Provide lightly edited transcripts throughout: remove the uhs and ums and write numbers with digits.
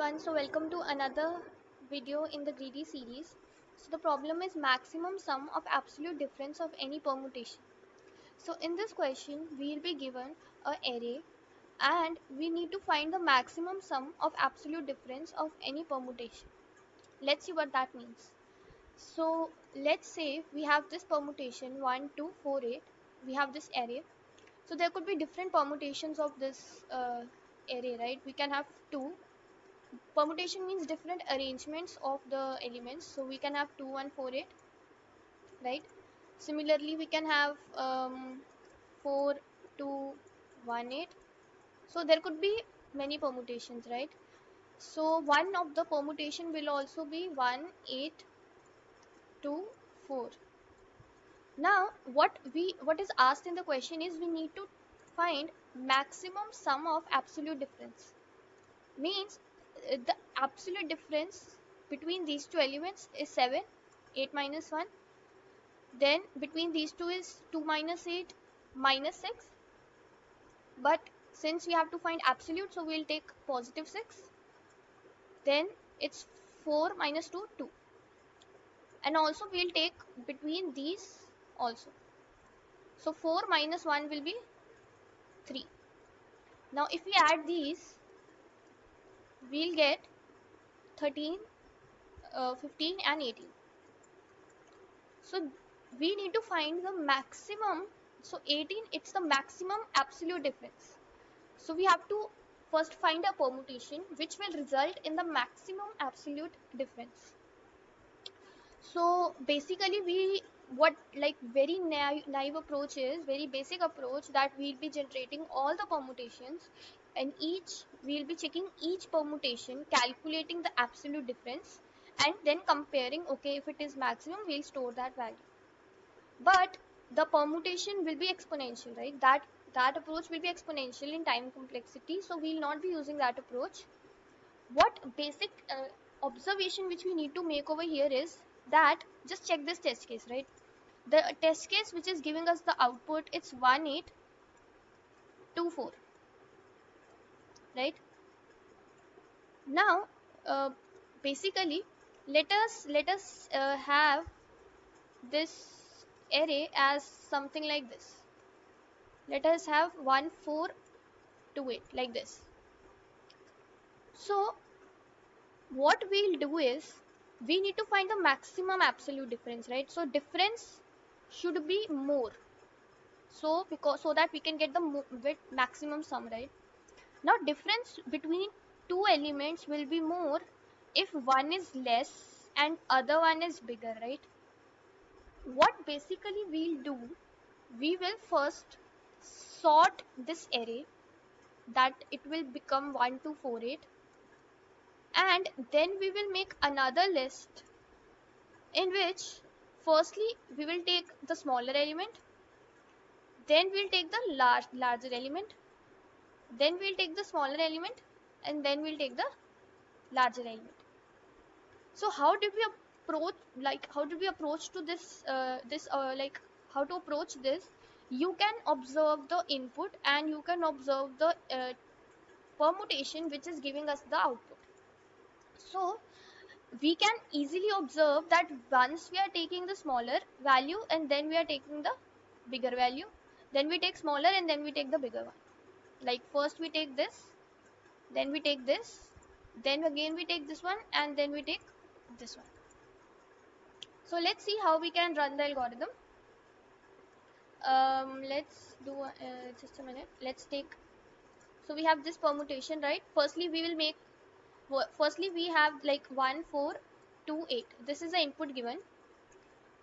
everyone, so welcome to another video in the greedy series. So the problem is maximum sum of absolute difference of any permutation. So in this question we will be given a array and we need to find the maximum sum of absolute difference of any permutation. Let's see what that means. So let's say we have this permutation 1 2 4 8. We have this array. So there could be different permutations of this array, right? We can have two. Permutation means different arrangements of the elements. So we can have 2 1 4 8, right? Similarly we can have 4 2 1 8. So there could be many permutations, right? So one of the permutation will also be 1 8 2 4. Now what is asked in the question is we need to find maximum sum of absolute difference. Means the absolute difference between these two elements is 7, 8 minus 1. Then between these two is 2 minus 8 minus 6. But since we have to find absolute, so we'll take positive 6. Then it's 4 minus 2, 2. And also we'll take between these also. So 4 minus 1 will be 3. Now if we add these, we'll get 13, 15 and 18. So we need to find the maximum. So 18, it's the maximum absolute difference. So we have to first find a permutation which will result in the maximum absolute difference. So basically what like very naive approach is, very basic approach, that we'll be generating all the permutations and we'll be checking each permutation, calculating the absolute difference and then comparing. Okay, if it is maximum, we'll store that value. But the permutation will be exponential, right? That approach will be exponential in time complexity, so we'll not be using that approach. What basic observation which we need to make over here is that just check this test case, right? The test case which is giving us the output, it's 1824, right? Now basically let us have this array as something like this. Let us have 1428 like this. So what we'll do is we need to find the maximum absolute difference, right? So difference should be more, so because so that we can get the with maximum sum, right? Now difference between two elements will be more if one is less and other one is bigger, right? What basically we'll do, we will first sort this array, that it will become 1248, and then we will make another list in which firstly we will take the smaller element, then we'll take the larger element, then we'll take the smaller element, and then we'll take the larger element. So how did we approach, to this like how to approach this? You can observe the input and you can observe the permutation which is giving us the output. So we can easily observe that once we are taking the smaller value and then we are taking the bigger value, then we take smaller and then we take the bigger one. Like first we take this, then we take this, then again we take this one, and then we take this one. So let's see how we can run the algorithm. Let's do just a minute. Let's take, so we have this permutation, right? Firstly we will make, firstly we have like 1428. This is the input given.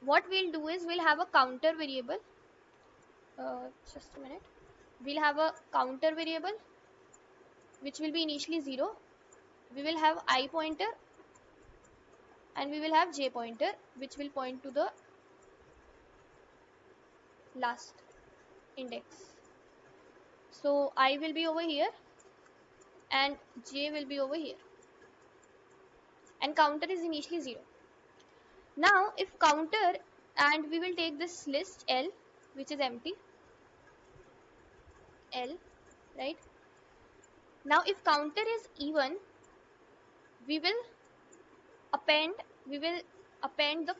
What we'll do is we'll have a counter variable. Just a minute. We'll have a counter variable which will be initially 0. We will have I pointer and we will have j pointer which will point to the last index. So I will be over here and j will be over here, and counter is initially 0. Now if counter, and we will take this list L which is empty, L, right? Now if counter is even, we will append we will append the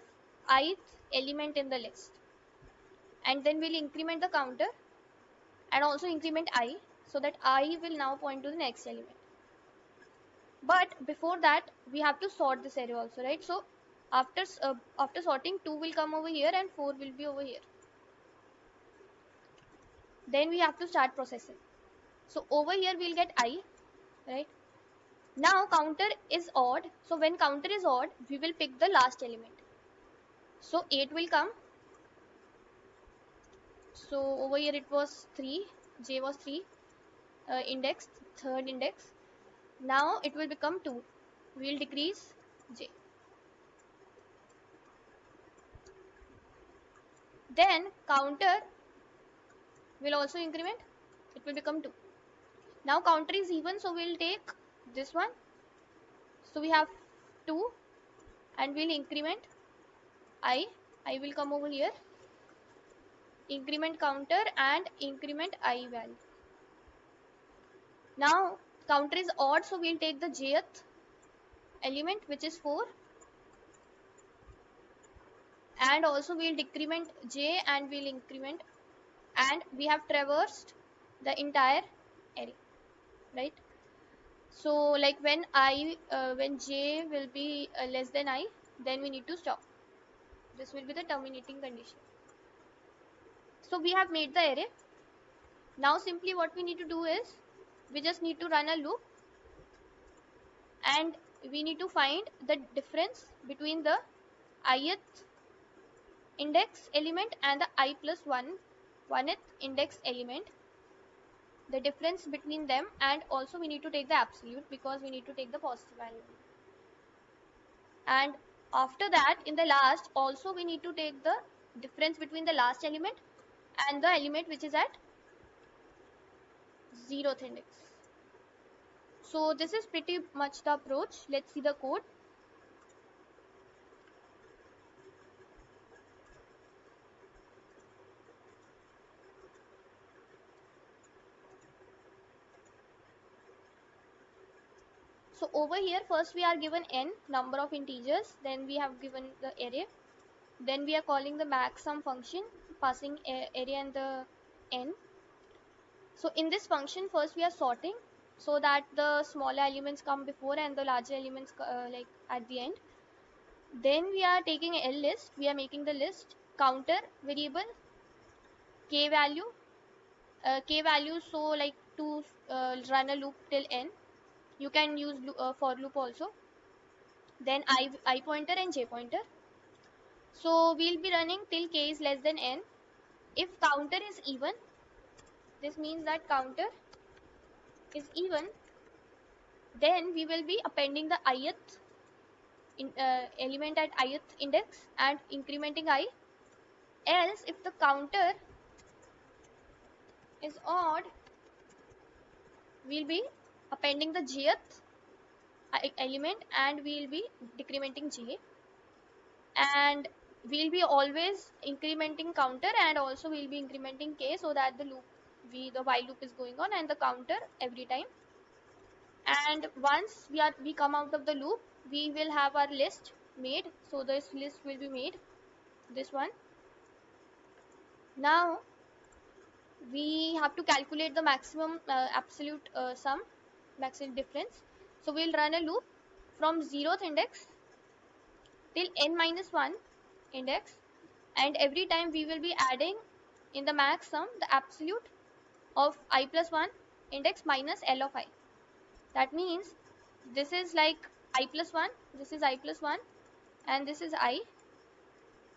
ith element in the list, and then we'll increment the counter and also increment I, so that I will now point to the next element. But before that we have to sort this array also, right? So after sorting, 2 will come over here and 4 will be over here. Then we have to start processing. So over here we'll get I, right? Now counter is odd, so when counter is odd we will pick the last element. So 8 will come. So over here it was 3, j was 3, index, third index. Now it will become 2. We will decrease j. Then counter will also increment. It will become 2. Now counter is even, so we'll take this one. So we have 2 and we'll increment I. I will come over here. Increment counter and increment I value. Now counter is odd, so we'll take the jth element, which is 4, and also we'll decrement j and we'll increment, and we have traversed the entire array, right? So like when when j will be less than I, then we need to stop. This will be the terminating condition. So we have made the array. Now simply what we need to do is we just need to run a loop, and we need to find the difference between the ith index element and the I plus 1th index element, the difference between them, and also we need to take the absolute because we need to take the positive value. And after that, in the last, also we need to take the difference between the last element and the element which is at 0th index. So this is pretty much the approach. Let's see the code. So over here first we are given n number of integers, then we have given the array, then we are calling the maxsum function, passing array and the n. So in this function first we are sorting so that the smaller elements come before and the larger elements like at the end. Then we are taking a list, we are making the list, counter variable, k value, so like to run a loop till n. You can use for loop also. Then I pointer and j pointer. So we'll be running till k is less than n. If counter is even, this means that counter is even, then we will be appending the ith element at ith index and incrementing I. Else if the counter is odd, we'll be appending the jth element and we'll be decrementing j, and we'll be always incrementing counter and also we'll be incrementing k, so that the while loop is going on and the counter every time. And once we come out of the loop, we will have our list made. So this list will be made, this one. Now we have to calculate the maximum absolute sum, maximum difference. So we'll run a loop from 0th index till n minus 1 index, and every time we will be adding in the max sum the absolute of I plus 1 index minus L of I. That means this is like I plus 1, this is I plus 1, and this is I.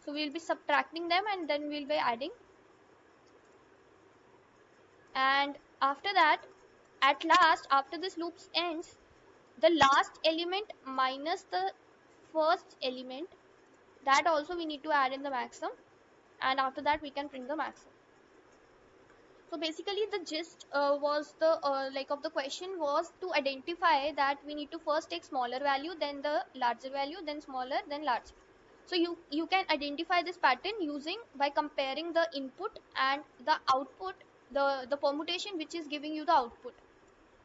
So we'll be subtracting them and then we'll be adding. And after that, at last, after this loop ends, the last element minus the first element, that also we need to add in the maximum, and after that we can print the maximum. So basically the gist was the like of the question was to identify that we need to first take smaller value, then the larger value, then smaller, then larger. So you can identify this pattern using by comparing the input and the output, the permutation which is giving you the output,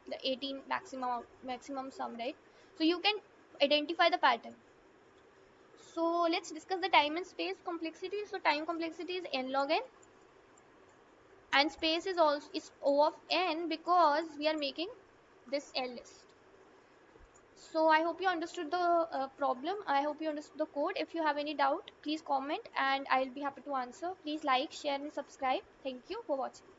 the 18 maximum sum, right? So you can identify the pattern. So let's discuss the time and space complexity. So time complexity is n log n, and space is also is O of n because we are making this L list. So I hope you understood the problem. I hope you understood the code. If you have any doubt, please comment and I'll be happy to answer. Please like, share and subscribe. Thank you for watching.